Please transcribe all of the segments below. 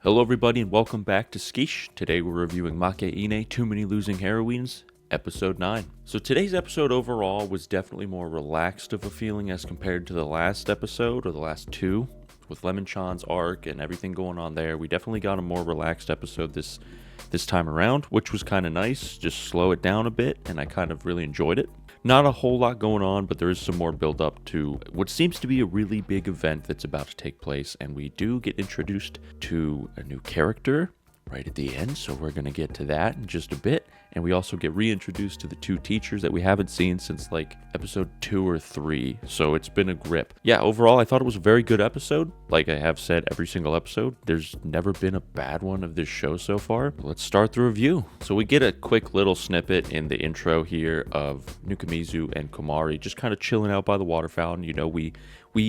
Hello everybody and welcome back to Skish. Today we're reviewing Makeine, Too Many Losing Heroines, episode 9. So today's episode overall was definitely more relaxed of a feeling as compared to the last episode, or the last two, with Lemon Chan's arc and everything going on there. We definitely got a more relaxed episode this time around, which was kind of nice. Just slow it down a bit, and I kind of really enjoyed it. Not a whole lot going on, but there is some more build up to what seems to be a really big event that's about to take place, and we do get introduced to a new character right at the end, so we're going to get to that in just a bit. And we also get reintroduced to the two teachers that we haven't seen since like episode 2 or 3, so it's been a grip. Yeah, overall I thought it was a very good episode. Like I have said every single episode, there's never been a bad one of this show so far. Let's start the review. So we get a quick little snippet in the intro here of Nukumizu and Komari just kind of chilling out by the water fountain. You know, we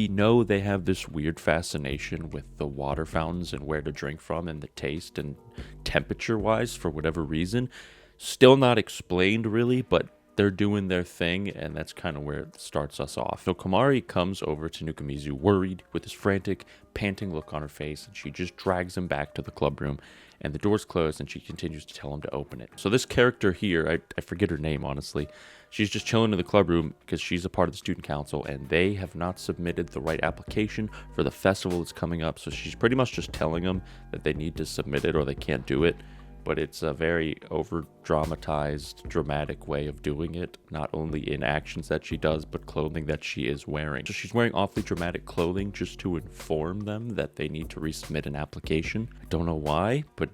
know they have this weird fascination with the water fountains and where to drink from and the taste and temperature wise for whatever reason. Still not explained really, but they're doing their thing, and that's kind of where it starts us off. So Komari comes over to Nukumizu worried with this frantic, panting look on her face, and she just drags him back to the club room, and the door's closed, and she continues to tell him to open it. So this character here, I forget her name honestly, she's just chilling in the club room because she's a part of the student council, and they have not submitted the right application for the festival that's coming up, so she's pretty much just telling them that they need to submit it or they can't do it. But it's a very over-dramatized, dramatic way of doing it, not only in actions that she does, but clothing that she is wearing. So she's wearing awfully dramatic clothing just to inform them that they need to resubmit an application. I don't know why, but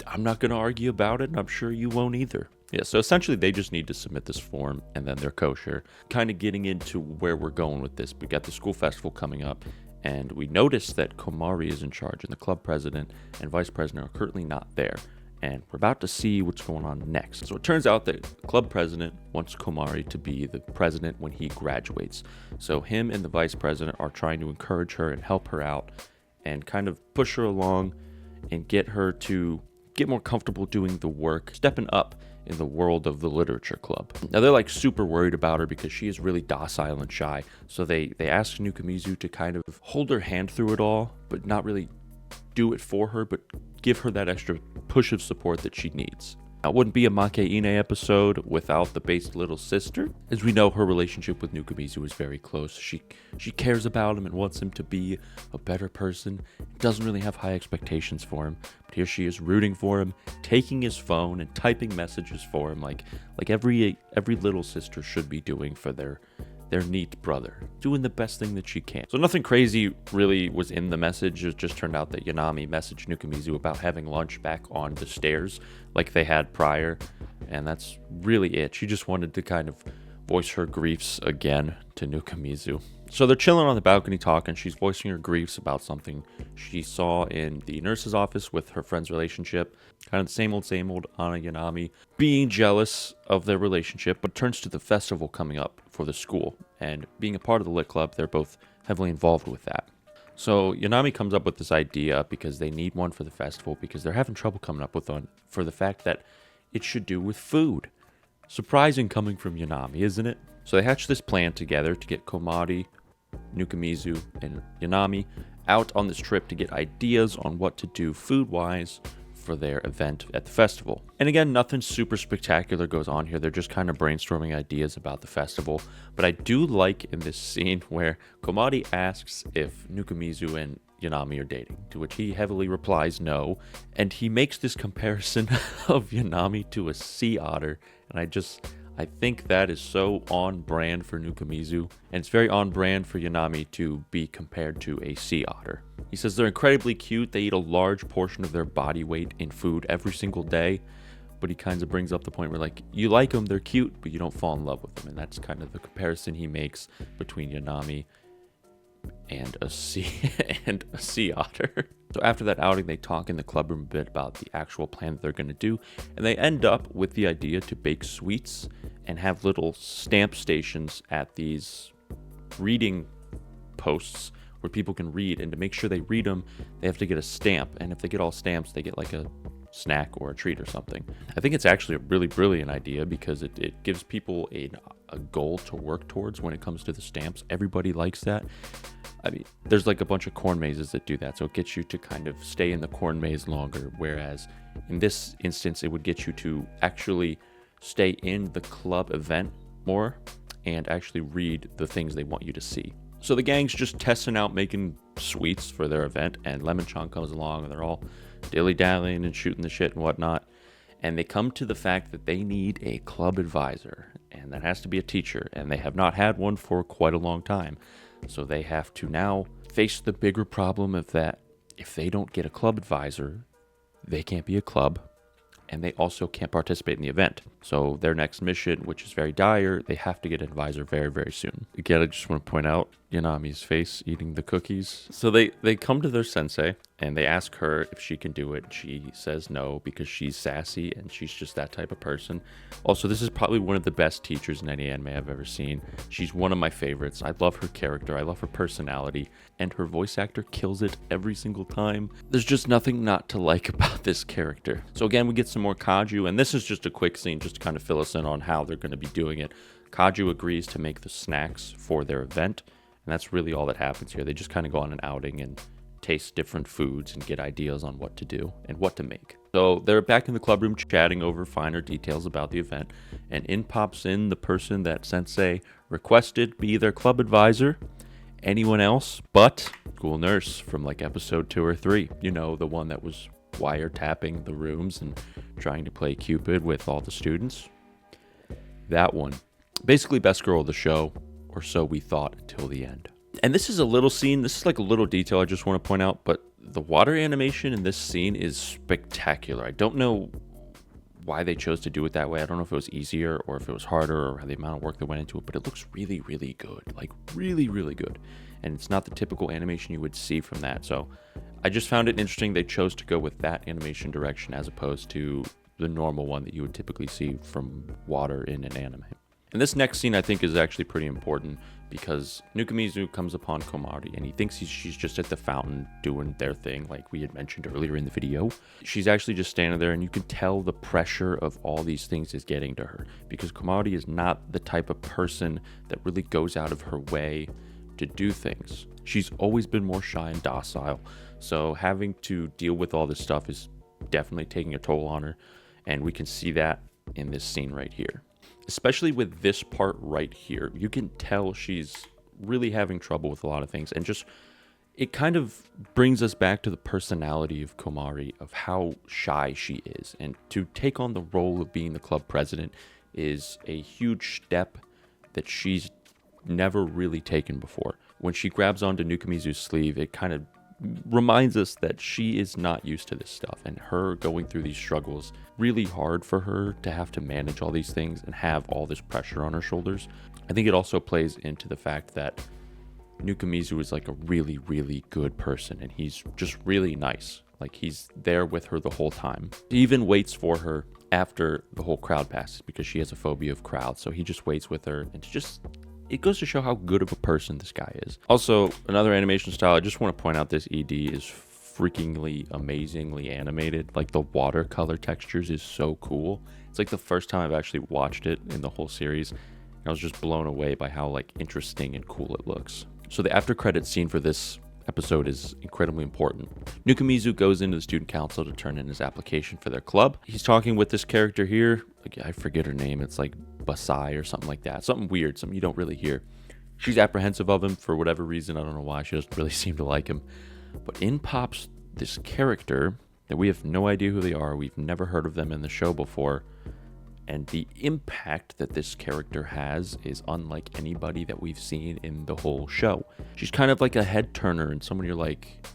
I'm not going to argue about it, and I'm sure you won't either. Yeah, so essentially they just need to submit this form, and then they're kosher. Kind of getting into where we're going with this, we got the school festival coming up, and we notice that Komari is in charge, and the club president and vice president are currently not there. And we're about to see what's going on next. So it turns out that club president wants Komari to be the president when he graduates. So him and the vice president are trying to encourage her and help her out and kind of push her along and get her to get more comfortable doing the work, stepping up in the world of the literature club. Now they're like super worried about her because she is really docile and shy. So they ask Nukumizu to kind of hold her hand through it all, but not really do it for her, but give her that extra push of support that she needs. Now, it wouldn't be a Makeine episode without the base little sister. As we know, her relationship with Nukumizu is very close. She cares about him and wants him to be a better person. Doesn't really have high expectations for him, but here she is rooting for him, taking his phone and typing messages for him like every little sister should be doing for their neat brother, doing the best thing that she can. So nothing crazy really was in the message. It just turned out that Yanami messaged Nukumizu about having lunch back on the stairs like they had prior, and that's really it. She just wanted to kind of voice her griefs again to Nukumizu. So they're chilling on the balcony talking. She's voicing her griefs about something she saw in the nurse's office with her friend's relationship. Kind of the same old Ana Yanami being jealous of their relationship, but turns to the festival coming up for the school. And being a part of the Lit Club, they're both heavily involved with that. So Yanami comes up with this idea because they need one for the festival because they're having trouble coming up with one for the fact that it should do with food. Surprising coming from Yanami, isn't it? So they hatch this plan together to get Komari, Nukumizu, and Yanami out on this trip to get ideas on what to do food-wise for their event at the festival. And again, nothing super spectacular goes on here. They're just kind of brainstorming ideas about the festival. But I do like in this scene where Komari asks if Nukumizu and Yanami are dating, to which he heavily replies no, and he makes this comparison of Yanami to a sea otter, and I think that is so on brand for Nukumizu, and it's very on brand for Yanami to be compared to a sea otter. He says they're incredibly cute, they eat a large portion of their body weight in food every single day, but he kind of brings up the point where like, you like them, they're cute, but you don't fall in love with them, and that's kind of the comparison he makes between Yanami and a sea otter. So after that outing, they talk in the club room a bit about the actual plan that they're going to do, and they end up with the idea to bake sweets and have little stamp stations at these reading posts where people can read, and to make sure they read them, they have to get a stamp, and if they get all stamps, they get like a snack or a treat or something. I think it's actually a really brilliant idea because it gives people a goal to work towards when it comes to the stamps. Everybody likes that. I mean, there's like a bunch of corn mazes that do that, so it gets you to kind of stay in the corn maze longer, whereas in this instance, it would get you to actually stay in the club event more and actually read the things they want you to see. So the gang's just testing out making sweets for their event, and Lemon Chong comes along, and they're all dilly-dallying and shooting the shit and whatnot. And they come to the fact that they need a club advisor, and that has to be a teacher, and they have not had one for quite a long time. So they have to now face the bigger problem of that if they don't get a club advisor, they can't be a club, and they also can't participate in the event. So their next mission, which is very dire, they have to get an advisor very, very soon. Again, I just want to point out Yanami's face eating the cookies. So they come to their sensei, and they ask her if she can do it. She says no because she's sassy, and she's just that type of person. Also, this is probably one of the best teachers in any anime I've ever seen. She's one of my favorites. I love her character. I love her personality, and her voice actor kills it every single time. There's just nothing not to like about this character. So again, we get some more Kaju, and this is just a quick scene just to kind of fill us in on how they're going to be doing it. Kaju agrees to make the snacks for their event, and that's really all that happens here. They just kind of go on an outing and taste different foods and get ideas on what to do and what to make. So they're back in the club room chatting over finer details about the event, and in pops in the person that Sensei requested be their club advisor. Anyone else but School Nurse from like episode 2 or 3. You know, the one that was wiretapping the rooms and trying to play Cupid with all the students. That one. Basically best girl of the show, or so we thought until the end. And this is a little scene, this is like a little detail I just want to point out, but the water animation in this scene is spectacular. I don't know why they chose to do it that way. I don't know if it was easier or if it was harder or the amount of work that went into it, but it looks really, really good. Like really, really good. And it's not the typical animation you would see from that. So I just found it interesting they chose to go with that animation direction as opposed to the normal one that you would typically see from water in an anime. And this next scene I think is actually pretty important because Nukamizu comes upon Komari and he thinks she's just at the fountain doing their thing like we had mentioned earlier in the video. She's actually just standing there and you can tell the pressure of all these things is getting to her because Komari is not the type of person that really goes out of her way to do things. She's always been more shy and docile, so having to deal with all this stuff is definitely taking a toll on her, and we can see that in this scene right here. Especially with this part right here, you can tell she's really having trouble with a lot of things, and just it kind of brings us back to the personality of Komari, of how shy she is, and to take on the role of being the club president is a huge step that she's never really taken before. When she grabs onto Nukamizu's sleeve, it kind of reminds us that she is not used to this stuff, and her going through these struggles really hard for her to have to manage all these things and have all this pressure on her shoulders. I think it also plays into the fact that Nukamizu is like a really, really good person, and he's just really nice. Like he's there with her the whole time. He even waits for her after the whole crowd passes because she has a phobia of crowds, so he just waits with her, and it goes to show how good of a person this guy is. Also, another animation style, I just want to point out this ED is freakingly amazingly animated. Like the watercolor textures is so cool. It's like the first time I've actually watched it in the whole series. And I was just blown away by how like interesting and cool it looks. So the after credits scene for this episode is incredibly important. Nukamizu goes into the student council to turn in his application for their club. He's talking with this character here. Like, I forget her name. It's like Basai or something like that. Something weird, something you don't really hear. She's apprehensive of him for whatever reason. I don't know why. She doesn't really seem to like him. But in pops this character that we have no idea who they are. We've never heard of them in the show before. And the impact that this character has is unlike anybody that we've seen in the whole show. She's kind of like a head turner and someone you're like,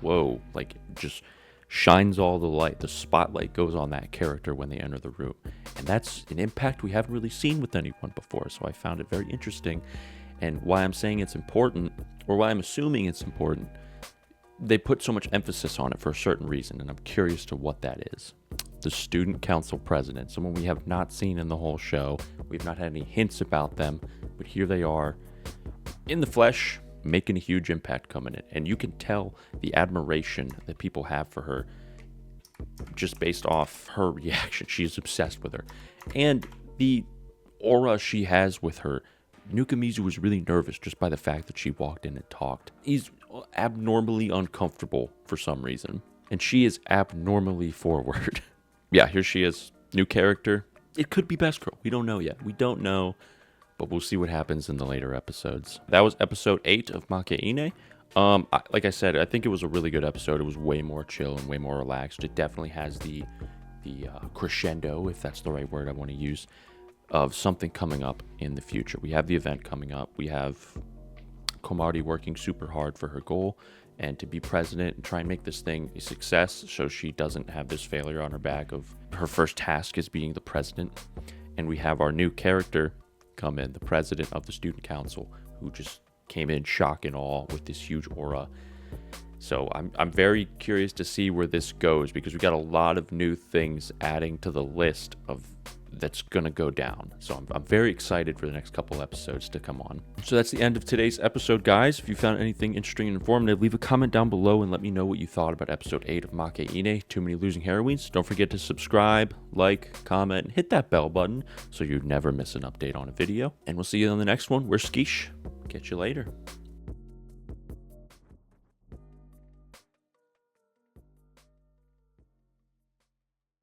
whoa, like just shines all the light. The spotlight goes on that character when they enter the room. And that's an impact we haven't really seen with anyone before. So I found it very interesting. And why I'm saying it's important, or why I'm assuming it's important, they put so much emphasis on it for a certain reason. And I'm curious to what that is. The student council president, someone we have not seen in the whole show. We've not had any hints about them, but here they are in the flesh, making a huge impact coming in. And you can tell the admiration that people have for her just based off her reaction. She's obsessed with her. And the aura she has with her. Nukamizu was really nervous just by the fact that she walked in and talked. He's abnormally uncomfortable for some reason, and she is abnormally forward. Yeah, here she is. New character. It could be best girl. We don't know yet. We don't know, but we'll see what happens in the later episodes. That was episode 8 of Makeine. Like I said, I think it was a really good episode. It was way more chill and way more relaxed. It definitely has the crescendo, if that's the right word I want to use, of something coming up in the future. We have the event coming up. We have Komari working super hard for her goal and to be president and try and make this thing a success so she doesn't have this failure on her back of her first task as being the president. And we have our new character come in, the president of the student council, who just came in shock and awe with this huge aura. So I'm very curious to see where this goes, because we got a lot of new things adding to the list of that's gonna go down. So I'm very excited for the next couple episodes to come on. So that's the end of today's episode, guys. If you found anything interesting and informative, leave a comment down below and let me know what you thought about episode 8 of Makeine, Too Many Losing Heroines. Don't forget to subscribe, like, comment, and hit that bell button so you never miss an update on a video. And we'll see you on the next one. We're Skish. Catch you later.